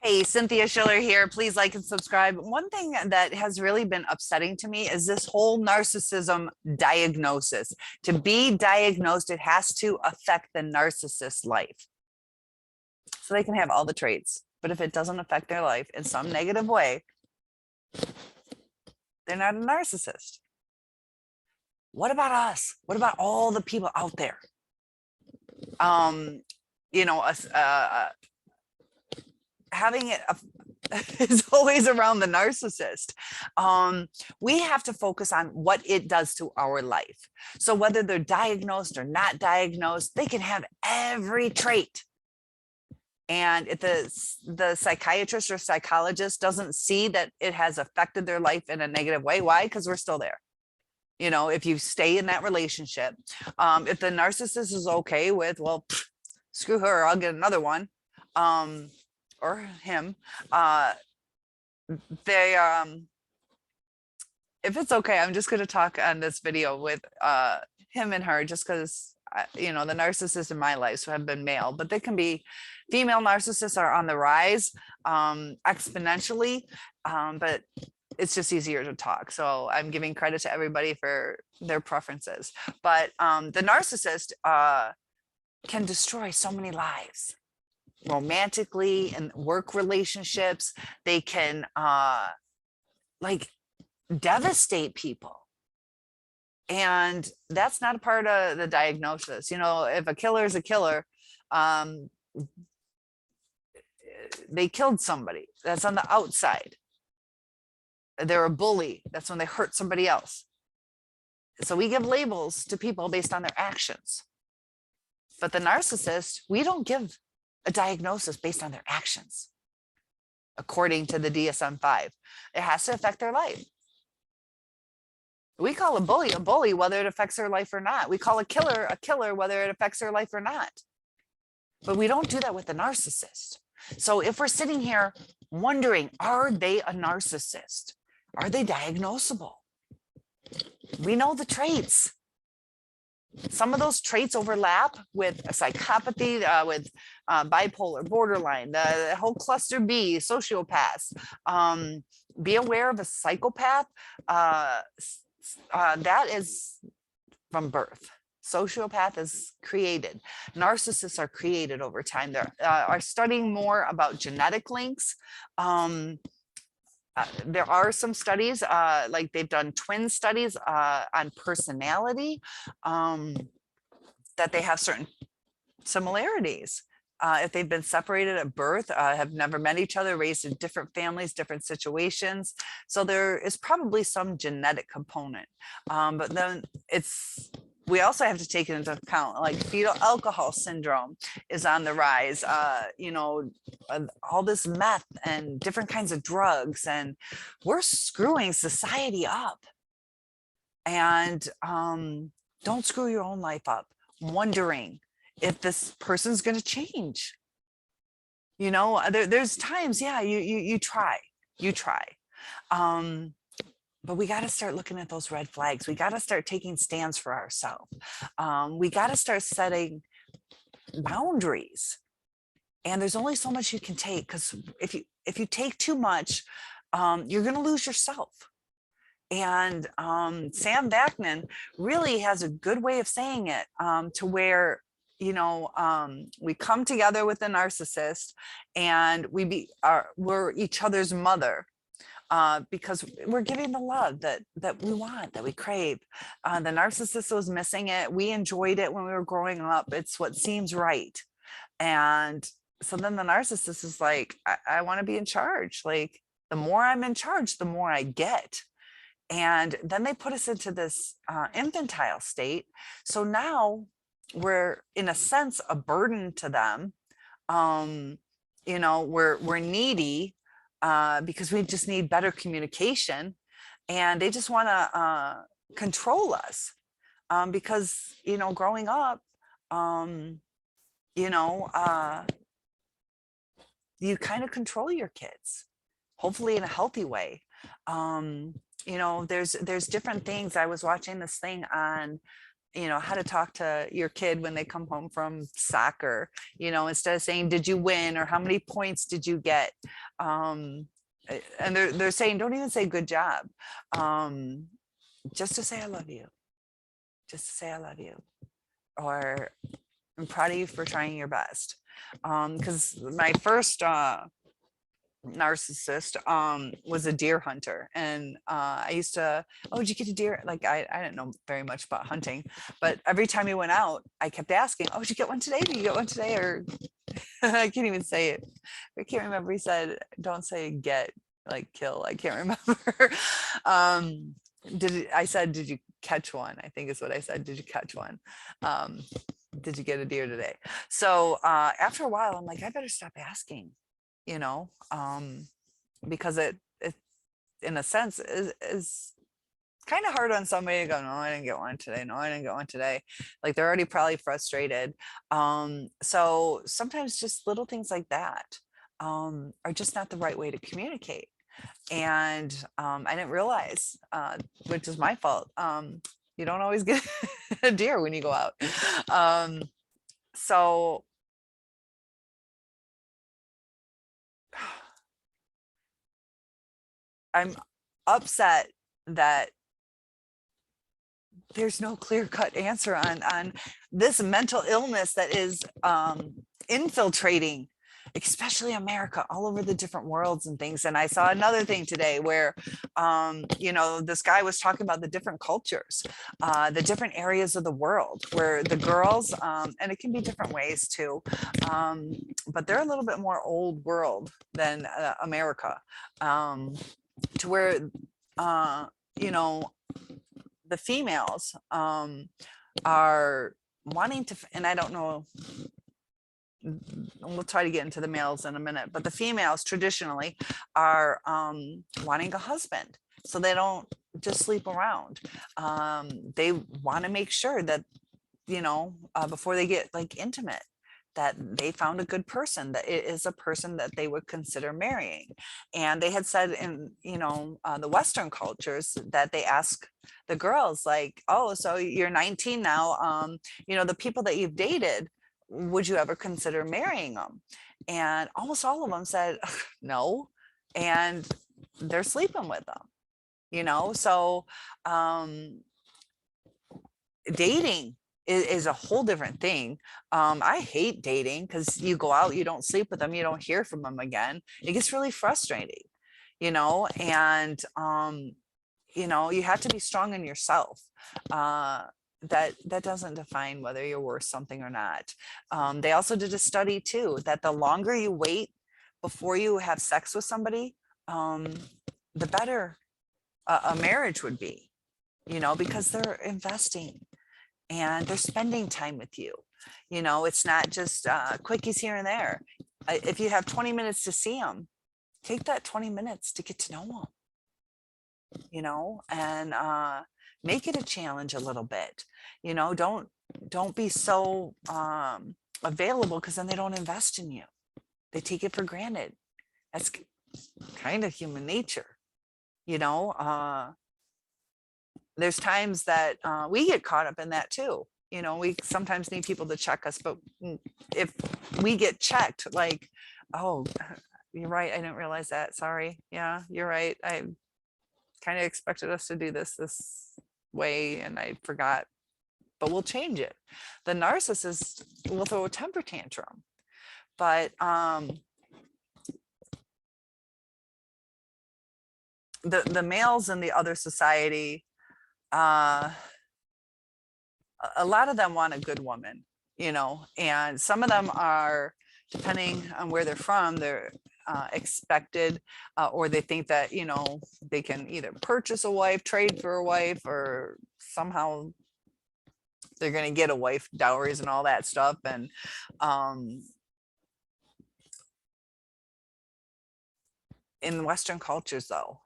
Hey, Cynthia Schiller here. Please like and subscribe. One thing that has really been upsetting to me is this whole narcissism diagnosis. To be diagnosed, it has to affect the narcissist's life. So they can have all the traits, but if it doesn't affect their life in some negative way, they're not a narcissist. What about us? What about all the people out there? Um, you know, having it is always around the narcissist. We have to focus on what it does to our life. So whether they're diagnosed or not diagnosed, they can have every trait. And if the psychiatrist or psychologist doesn't see that it has affected their life in a negative way, why? Because we're still there. You know, if you stay in that relationship, if the narcissist is okay with, well, screw her, I'll get another one. Or him, they if it's okay, I'm just going to talk on this video with him and her, just because you know, the narcissists in my life so have been male, but they can be female. Narcissists are on the rise exponentially, but it's just easier to talk, so I'm giving credit to everybody for their preferences. But the narcissist can destroy so many lives romantically and work relationships. They can like devastate people, and that's not a part of the diagnosis. You know, if a killer is a killer, they killed somebody, that's on the outside. They're a bully, that's when they hurt somebody else. So we give labels to people based on their actions, but the narcissist, we don't give a diagnosis based on their actions. According to the DSM-5, it has to affect their life. We call a bully, whether it affects their life or not. We call a killer, whether it affects their life or not. But we don't do that with the narcissist. So if we're sitting here wondering, are they a narcissist? Are they diagnosable? We know the traits. Some of those traits overlap with psychopathy, with bipolar, borderline, the whole cluster B, sociopaths. Be aware of a psychopath. That is from birth. Sociopath is created. Narcissists are created over time. They are studying more about genetic links. There are some studies, like they've done twin studies on personality, that they have certain similarities. If they've been separated at birth, have never met each other, raised in different families, different situations. So there is probably some genetic component. But then we also have to take it into account, like fetal alcohol syndrome is on the rise. You know, all this meth and different kinds of drugs, and we're screwing society up. And don't screw your own life up wondering if this person's going to change. You know, there's times, yeah, you try. But we got to start looking at those red flags. We got to start taking stands for ourselves. We got to start setting boundaries. And there's only so much you can take, because if you take too much, you're going to lose yourself. And Sam Vaknin really has a good way of saying it, to where, you know, we come together with the narcissist and we're each other's mother, because we're giving the love that we want, that we crave. The narcissist was missing it. We enjoyed it when we were growing up. It's what seems right. And so then the narcissist is like, I want to be in charge. Like, the more I'm in charge, the more I get. And then they put us into this infantile state. So now we're, in a sense, a burden to them. You know, we're needy, because we just need better communication, and they just want to control us, because, you know, growing up, you know, you kind of control your kids, hopefully in a healthy way. You know, there's different things. I was watching this thing on how to talk to your kid when they come home from soccer, instead of saying, did you win, or how many points did you get? And they're saying, don't even say good job. Just to say, I love you. Just to say, I love you. Or I'm proud of you for trying your best. Because my first narcissist was a deer hunter, and I used to, oh, did you get a deer? Like I didn't know very much about hunting, but every time he went out, I kept asking, oh, did you get one today? Did you get one today? Or I can't even say it. I can't remember. He said, don't say get, like kill. I can't remember. I said, did you catch one? I think is what I said. Did you catch one? Did you get a deer today? So after a while, I'm like, I better stop asking, because it in a sense is kind of hard on somebody to go, no, I didn't get one today. No, I didn't get one today. Like they're already probably frustrated. So sometimes just little things like that are just not the right way to communicate. And I didn't realize, which is my fault. You don't always get a deer when you go out. So I'm upset that there's no clear-cut answer on this mental illness that is infiltrating, especially America, all over the different worlds and things. And I saw another thing today where, this guy was talking about the different cultures, the different areas of the world where the girls, and it can be different ways too, but they're a little bit more old world than America, to where, the females are wanting to, and I don't know, we'll try to get into the males in a minute, but the females traditionally are wanting a husband, so they don't just sleep around. They want to make sure that, before they get like intimate, that they found a good person, that it is a person that they would consider marrying. And they had said in, the Western cultures that they ask the girls like, oh, so you're 19 now, the people that you've dated, would you ever consider marrying them? And almost all of them said no, and they're sleeping with them, so dating is a whole different thing. I hate dating because you go out, you don't sleep with them, you don't hear from them again. It gets really frustrating, and you have to be strong in yourself. That doesn't define whether you're worth something or not. They also did a study too, that the longer you wait before you have sex with somebody, the better a marriage would be, because they're investing and they're spending time with you. It's not just quickies here and there. If you have 20 minutes to see them, take that 20 minutes to get to know them, and make it a challenge a little bit. Don't be so available, because then they don't invest in you. They take it for granted. That's kind of human nature. There's times that we get caught up in that too. We sometimes need people to check us, but if we get checked, like, oh, you're right, I didn't realize that, sorry, yeah, you're right, I kind of expected us to do this way and I forgot, but we'll change it. The narcissist will throw a temper tantrum, but the males in the other society, a lot of them want a good woman, and some of them are, depending on where they're from, they're expected, or they think that, they can either purchase a wife, trade for a wife, or somehow they're going to get a wife, dowries and all that stuff. And in Western cultures though,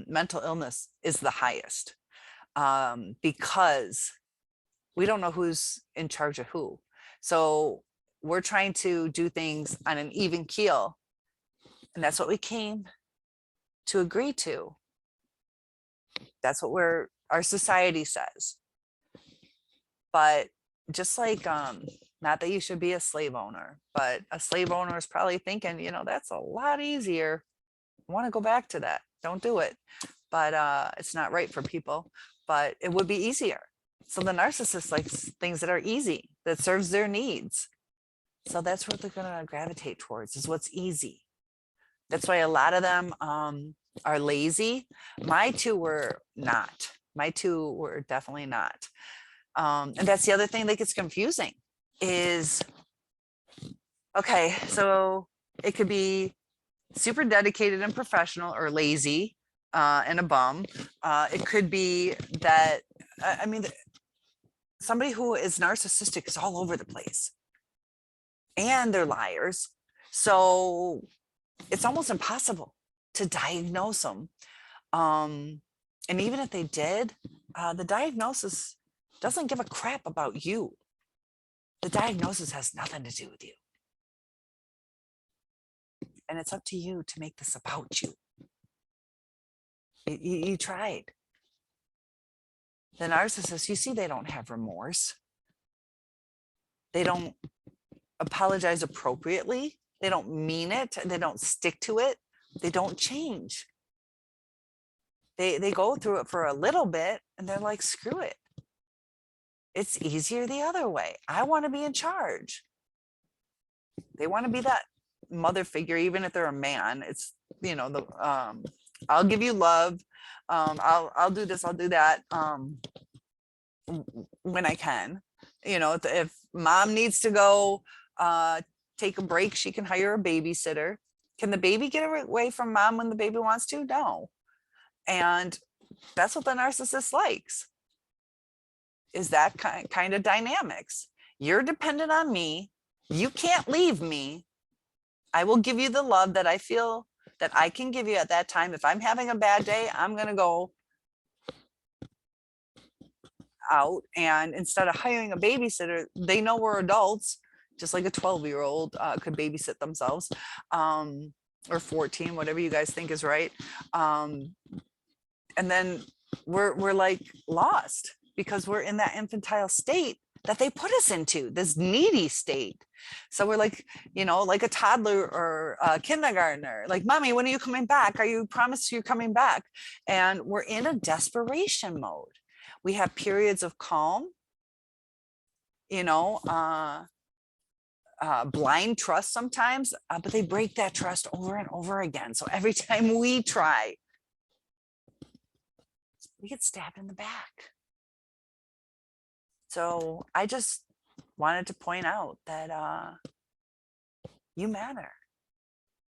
mental illness is the highest, because we don't know who's in charge of who. So we're trying to do things on an even keel. And that's what we came to agree to. That's what our society says. But just like, not that you should be a slave owner, but a slave owner is probably thinking, that's a lot easier. I want to go back to that. Don't do it. But it's not right for people, but it would be easier. So the narcissist likes things that are easy, that serves their needs. So that's what they're going to gravitate towards, is what's easy. That's why a lot of them are lazy. My two were not. My two were definitely not. And that's the other thing that gets confusing is, okay, so it could be super dedicated and professional, or lazy and a bum. It could be that, I mean, somebody who is narcissistic is all over the place, and they're liars. So it's almost impossible to diagnose them. And even if they did, the diagnosis doesn't give a crap about you. The diagnosis has nothing to do with you. And it's up to you to make this about you. You tried. The narcissist, you see, they don't have remorse. They don't apologize appropriately. They don't mean it. They don't stick to it. They don't change. They go through it for a little bit and they're like, screw it. It's easier the other way. I want to be in charge. They want to be that mother figure, even if they're a man. It's, I'll give you love. I'll do this, I'll do that when I can. If mom needs to go take a break, she can hire a babysitter. Can the baby get away from mom when the baby wants to? No. And that's what the narcissist likes, is that kind of dynamics. You're dependent on me. You can't leave me. I will give you the love that I feel that I can give you at that time. If I'm having a bad day, I'm going to go out, and instead of hiring a babysitter, they know we're adults, just like a 12-year-old could babysit themselves, or 14, whatever you guys think is right. And then we're like lost, because we're in that infantile state that they put us into, this needy state. So we're like, like a toddler or a kindergartner, like, mommy, when are you coming back? Are you promised you're coming back? And we're in a desperation mode. We have periods of calm, blind trust sometimes, but they break that trust over and over again. So every time we try, we get stabbed in the back. So I just wanted to point out that you matter,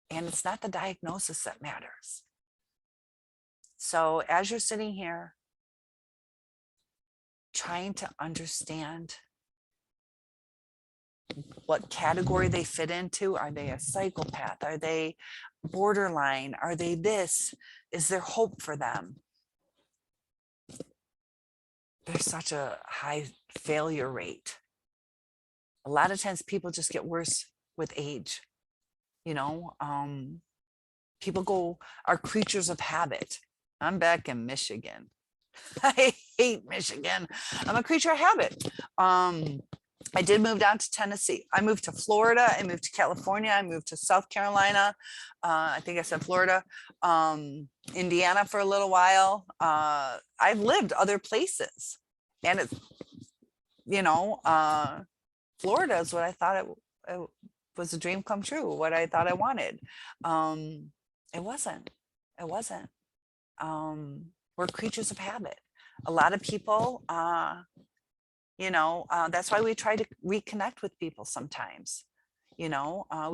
and it's not the diagnosis that matters. So as you're sitting here trying to understand what category they fit into, are they a psychopath? Are they borderline? Are they this? Is there hope for them? There's such a high failure rate. A lot of times people just get worse with age. People are creatures of habit. I'm back in Michigan. I hate Michigan. I'm a creature of habit. I did move down to Tennessee. I moved to Florida. I moved to California. I moved to South Carolina. I think I said Florida. Indiana for a little while. I've lived other places, and it's, Florida is what I thought it was, a dream come true, what I thought I wanted. It wasn't. We're creatures of habit. A lot of people, that's why we try to reconnect with people sometimes. We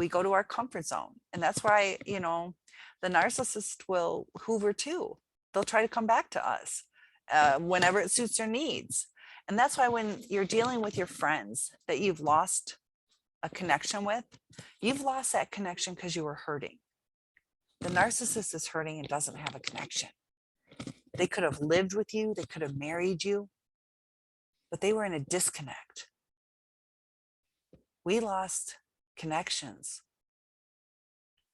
go to our comfort zone, and that's why, the narcissist will hoover too. They'll try to come back to us whenever it suits their needs. And that's why when you're dealing with your friends that you've lost a connection with, you've lost that connection because you were hurting. The narcissist is hurting and doesn't have a connection. They could have lived with you, they could have married you, but they were in a disconnect. We lost connections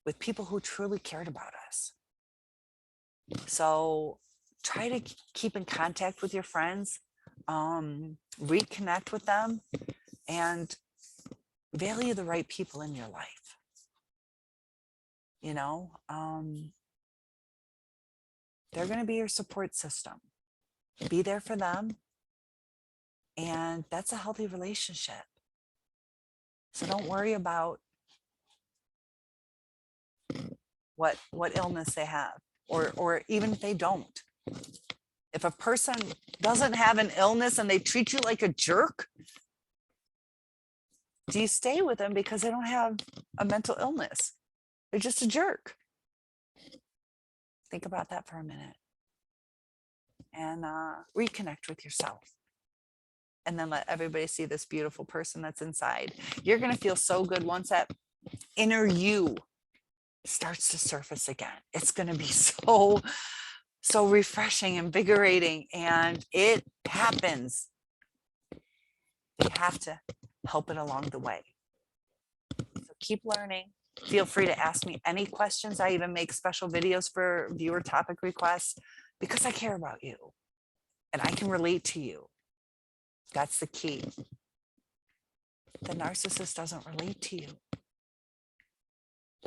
with people who truly cared about us. So try to keep in contact with your friends. reconnect with them, and value the right people in your life. You know, they're going to be your support system. Be there for them. And that's a healthy relationship. So don't worry about what illness they have, or even if they don't. If a person doesn't have an illness and they treat you like a jerk, do you stay with them because they don't have a mental illness? They're just a jerk. Think about that for a minute, and reconnect with yourself. And then let everybody see this beautiful person that's inside. You're going to feel so good once that inner you starts to surface again. It's going to be so refreshing, invigorating, and it happens. You have to help it along the way. So keep learning. Feel free to ask me any questions. I even make special videos for viewer topic requests because I care about you and I can relate to you. That's the key. The narcissist doesn't relate to you.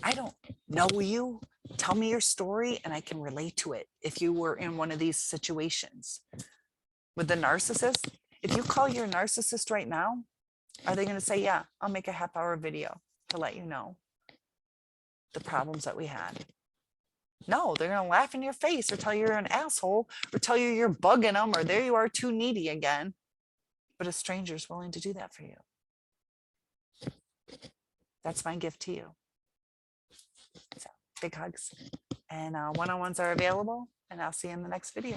I don't know you. Tell me your story and I can relate to it. If you were in one of these situations with the narcissist, if you call your narcissist right now, are they going to say, yeah, I'll make a half-hour video to let you know the problems that we had? No, they're going to laugh in your face or tell you you're an asshole or tell you you're bugging them or there you are too needy again. But a stranger is willing to do that for you. That's my gift to you. So big hugs, and one-on-ones are available, and I'll see you in the next video.